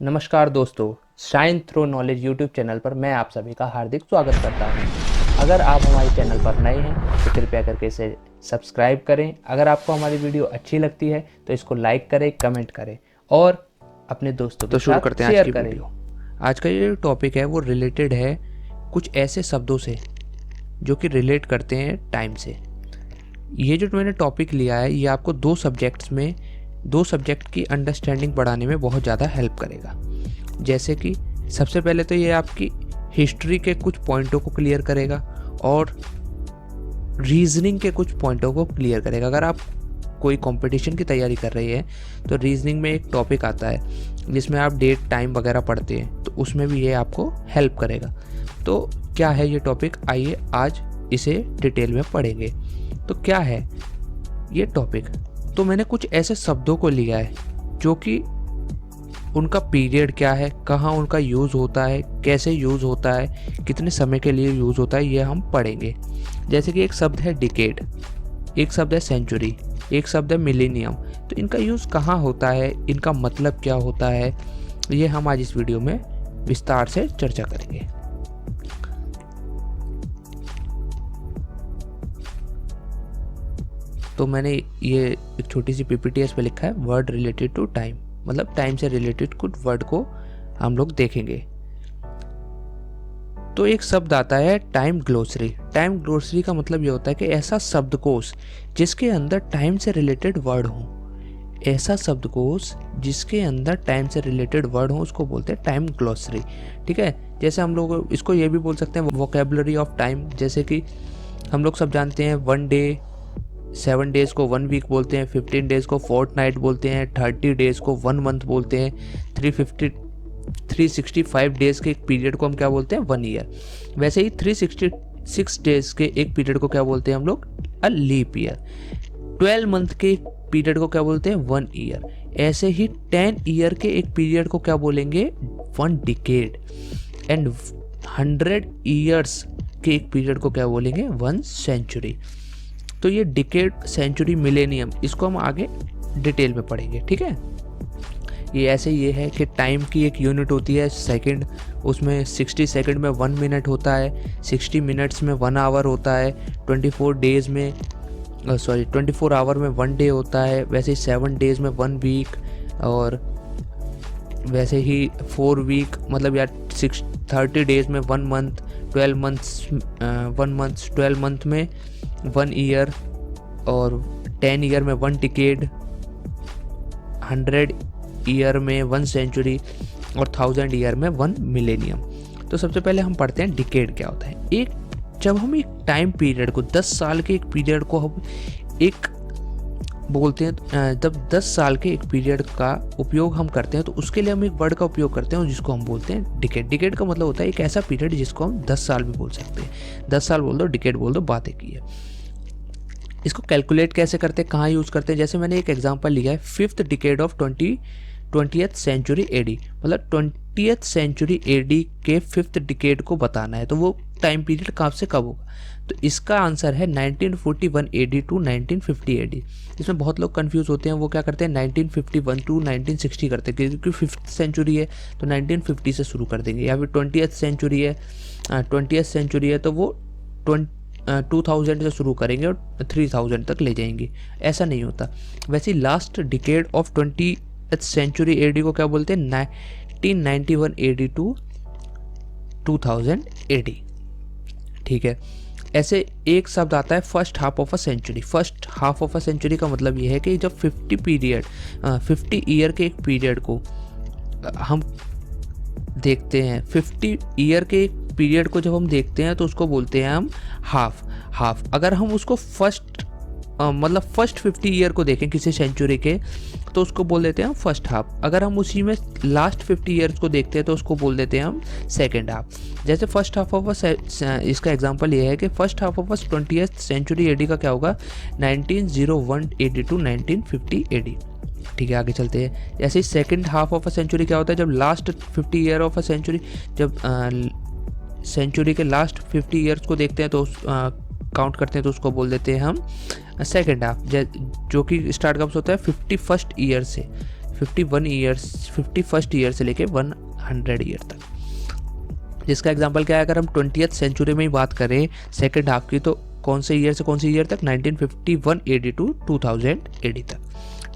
नमस्कार दोस्तों, shine through knowledge YouTube channel पर मैं आप सभी का हार्दिक स्वागत करता हूं। अगर आप हमारे चैनल पर नए हैं तो कृपया करके इसे सब्सक्राइब करें। अगर आपको हमारी वीडियो अच्छी लगती है तो इसको लाइक करें, कमेंट करें और अपने दोस्तों के तो शुरू साथ करते हैं आज शेयर की करें। वीडियो। आज का ये टॉपिक है वो रिलेटेड है कुछ ऐसे शब्दों से जो कि रिलेट करते हैं टाइम से। ये जो मैंने टॉपिक लिया है ये आपको दो सब्जेक्ट की अंडरस्टैंडिंग बढ़ाने में बहुत ज़्यादा हेल्प करेगा। जैसे कि सबसे पहले तो ये आपकी हिस्ट्री के कुछ पॉइंटों को क्लियर करेगा और रीजनिंग के कुछ पॉइंटों को क्लियर करेगा। अगर आप कोई कंपटीशन की तैयारी कर रही है तो रीजनिंग में एक टॉपिक आता है जिसमें आप डेट टाइम वगैरह पढ़ते हैं, तो उसमें भी ये आपको हेल्प करेगा। तो क्या है ये टॉपिक, आइए आज इसे डिटेल में पढ़ेंगे। तो क्या है ये टॉपिक, तो मैंने कुछ ऐसे शब्दों को लिया है जो कि उनका पीरियड क्या है, कहाँ उनका यूज़ होता है, कैसे यूज़ होता है, कितने समय के लिए यूज़ होता है, ये हम पढ़ेंगे। जैसे कि एक शब्द है डिकेड, एक शब्द है सेंचुरी, एक शब्द है मिलेनियम। तो इनका यूज़ कहाँ होता है, इनका मतलब क्या होता है, ये हम आज इस वीडियो में विस्तार से चर्चा करेंगे। तो मैंने ये एक छोटी सी पीपीटी पे लिखा है वर्ड रिलेटेड टू टाइम, मतलब टाइम से रिलेटेड कुछ वर्ड को हम लोग देखेंगे। तो एक शब्द आता है टाइम ग्लोसरी। टाइम ग्लोसरी का मतलब ये होता है कि ऐसा शब्दकोश जिसके अंदर टाइम से रिलेटेड वर्ड हो, ऐसा शब्दकोश जिसके अंदर टाइम से रिलेटेड वर्ड हो उसको बोलते हैं टाइम ग्लोसरी। ठीक है, जैसे हम लोग इसको ये भी बोल सकते हैं वोकेबलरी ऑफ टाइम। जैसे कि हम लोग सब जानते हैं 1 डे, 7 डेज को 1 वीक बोलते हैं, 15 डेज को फोर्टनाइट बोलते हैं, 30 डेज को 1 मंथ बोलते हैं, 365 डेज के एक पीरियड को हम क्या बोलते हैं 1 ईयर। वैसे ही 366 डेज के एक पीरियड को क्या बोलते हैं हम लोग अ लीप ईयर। 12 मंथ के पीरियड को क्या बोलते हैं 1 ईयर। ऐसे ही 10 ईयर के एक पीरियड को क्या बोलेंगे 1 डिकेड। एंड 100 ईयर्स के एक पीरियड को क्या बोलेंगे 1 सेंचुरी। तो ये डिकेड, सेंचुरी, मिलेनियम, इसको हम आगे डिटेल में पढ़ेंगे। ठीक है, ये ऐसे ये है कि टाइम की एक यूनिट होती है सेकंड, उसमें 60 सेकंड में 1 मिनट होता है, 60 मिनट्स में 1 आवर होता है, 24 आवर में 1 डे होता है, वैसे ही 7 डेज में 1 वीक, और वैसे ही 4 वीक मतलब यार 30 डेज में 1 मंथ, 12 मंथ्स 12 मंथ में 1 ईयर, और 10 ईयर में 1 डिकेड, 100 ईयर में 1 सेंचुरी, और 1000 ईयर में 1 मिलेनियम। तो सबसे पहले हम पढ़ते हैं डिकेड क्या होता है। जब हम एक टाइम पीरियड को 10 साल के एक पीरियड को हम एक बोलते हैं, जब 10 साल के एक पीरियड का उपयोग हम करते हैं तो उसके लिए हम एक वर्ड का उपयोग करते हैं जिसको हम बोलते हैं डिकेड। डिकेड का मतलब होता है एक ऐसा पीरियड जिसको हम 10 साल भी बोल सकते हैं। 10 साल बोल दो, डिकेड बोल दो, बात एक ही है। इसको कैलकुलेट कैसे करते हैं, कहाँ यूज़ करते हैं, जैसे मैंने एक एग्जांपल लिया है 5th decade of 20th century AD, मतलब 20th सेंचुरी एडी के 5th डिकेड को बताना है, तो वो टाइम पीरियड कब से कब होगा। तो इसका आंसर है 1941 एडी टू 1950 एडी। इसमें बहुत लोग कंफ्यूज होते हैं, वो क्या करते हैं 1951 टू 1960 करते हैं, क्योंकि 5th सेंचुरी है तो 1950 से शुरू कर देंगे, या फिर 20th सेंचुरी है तो वो 2000 से शुरू करेंगे और 3000 तक ले जाएंगे। ऐसा नहीं होता। वैसे last decade of 20th century AD को क्या बोलते हैं 1991 एडी टू 2000 एडी। ठीक है, ऐसे एक शब्द आता है first half of a century. First half of a century का मतलब ये है कि जब 50 ईयर के एक पीरियड को हम देखते हैं, 50 ईयर के एक पीरियड को जब हम देखते हैं तो उसको बोलते हैं हम हाफ। अगर हम उसको मतलब फर्स्ट 50 ईयर को देखें किसी सेंचुरी के तो उसको बोल देते हैं हम फर्स्ट हाफ। अगर हम उसी में लास्ट 50 ईयर्स को देखते हैं तो उसको बोल देते हैं हम सेकेंड हाफ। जैसे फर्स्ट हाफ ऑफ इसका एग्जांपल ये है कि first half of 20th century AD का क्या होगा 1901 एडी टू 1950 एडी। ठीक है, आगे चलते हैं। जैसे second half of a century क्या होता है, जब last 50 year of a century, जब सेंचुरी के लास्ट 50 ईयर्स को देखते हैं तो काउंट करते हैं तो उसको बोल देते हैं हम सेकेंड हाफ, जो कि स्टार्ट कब से होता है 51st ईयर से। 51 ईयर्स 51st ईयर से लेके 100 ईयर तक। जिसका एग्जांपल क्या है, अगर हम 20th सेंचुरी में ही बात करें सेकेंड हाफ की, तो कौन से ईयर से कौन से ईयर तक, 1951 AD टू 2000 AD तक।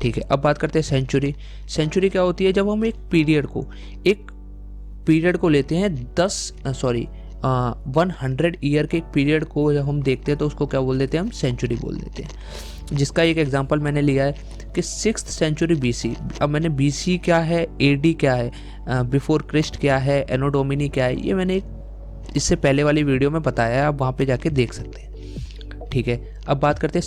ठीक है, अब बात करते हैं सेंचुरी। सेंचुरी क्या होती है, जब हम एक पीरियड को लेते हैं 100 ईयर के एक पीरियड को जब हम देखते हैं तो उसको क्या बोल देते हैं, हम सेंचुरी बोल देते हैं। जिसका एक एग्जांपल मैंने लिया है कि 6th सेंचुरी BC। अब मैंने BC क्या है, AD क्या है, बिफोर क्रिस्ट क्या है, एनो डोमिनी क्या है, ये मैंने इससे पहले वाली वीडियो में बताया है, आप वहाँ पे जाके देख सकते हैं। ठीक है, अब बात करते हैं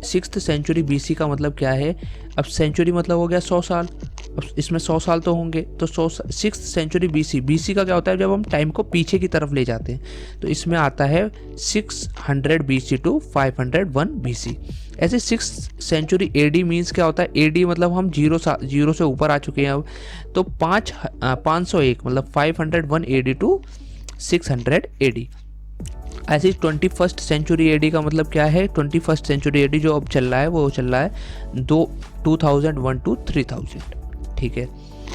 6th सेंचुरी BC का मतलब क्या है। अब सेंचुरी मतलब हो गया 100 साल, अब इसमें 100 साल तो होंगे, तो 6th सेंचुरी BC का क्या होता है, जब हम टाइम को पीछे की तरफ ले जाते हैं तो इसमें आता है 600 BC टू 501 BC। ऐसे 6th सेंचुरी AD मीन्स क्या होता है, AD मतलब हम जीरो से ऊपर आ चुके हैं अब, तो 501 मतलब 501 AD टू 600 AD। ऐसे 21st सेंचुरी AD का मतलब क्या है, 21st सेंचुरी AD जो अब चल रहा है वो चल रहा है 2001 टू 3000। ठीक है,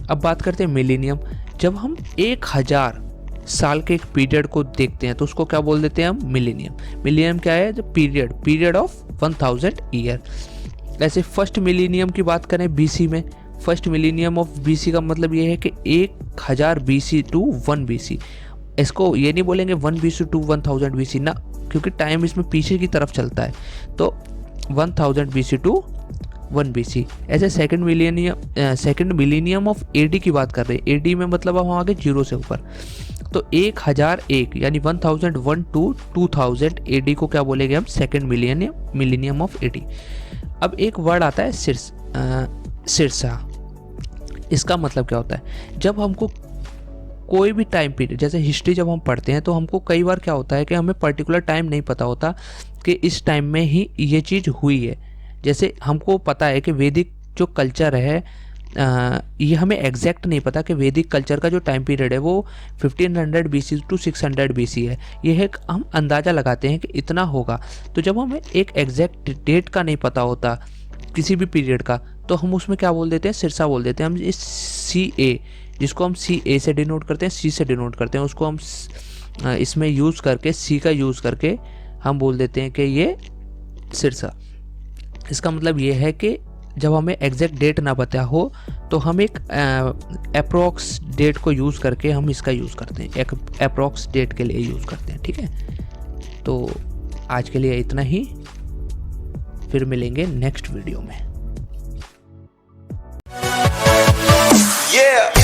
अब बात करते हैं मिलेनियम। जब हम 1000 साल के एक पीरियड को देखते हैं तो उसको क्या बोल देते हैं हम, मिलेनियम। मिलेनियम क्या है, पीरियड ऑफ 1000 ईयर। ऐसे फर्स्ट मिलेनियम की बात करें BC में, फर्स्ट मिलेनियम ऑफ BC का मतलब ये है कि 1000 BC टू 1 BC। इसको ये नहीं बोलेंगे 1 BC टू 1000 BC ना, क्योंकि टाइम इसमें पीछे की तरफ चलता है, तो 1000 BC टू 1 BC। ऐसे सेकंड मिलेनियम ऑफ AD की बात कर रहे हैं, AD में मतलब हम आगे जीरो से ऊपर, तो 1001 यानी 1001 टू 2000 AD को क्या बोलेंगे हम, सेकंड मिलेनियम ऑफ AD। अब एक वर्ड आता है सिरसा। इसका मतलब क्या होता है, जब हमको कोई भी टाइम पीरियड, जैसे हिस्ट्री जब हम पढ़ते हैं तो हमको कई बार क्या होता है कि हमें पर्टिकुलर टाइम नहीं पता होता कि इस टाइम में ही ये चीज़ हुई है। जैसे हमको पता है कि वैदिक जो कल्चर है, ये हमें एग्जैक्ट नहीं पता कि वैदिक कल्चर का जो टाइम पीरियड है वो 1500 BC टू 600 BC है। ये है हम अंदाज़ा लगाते हैं कि इतना होगा। तो जब हमें एक एग्जैक्ट डेट का नहीं पता होता किसी भी पीरियड का, तो हम उसमें क्या बोल देते हैं, सिरसा बोल देते हैं। हम इस CA, जिसको हम CA से डिनोट करते हैं, C से डिनोट करते हैं, उसको हम इसमें यूज़ करके, C का यूज़ करके हम बोल देते हैं कि ये सिरसा। इसका मतलब ये है कि जब हमें एग्जैक्ट डेट ना पता हो तो हम एक अप्रॉक्स डेट को यूज़ करके हम इसका यूज़ करते हैं, एक अप्रॉक्स डेट के लिए यूज़ करते हैं। ठीक है, तो आज के लिए इतना ही, फिर मिलेंगे नेक्स्ट वीडियो में। Yeah.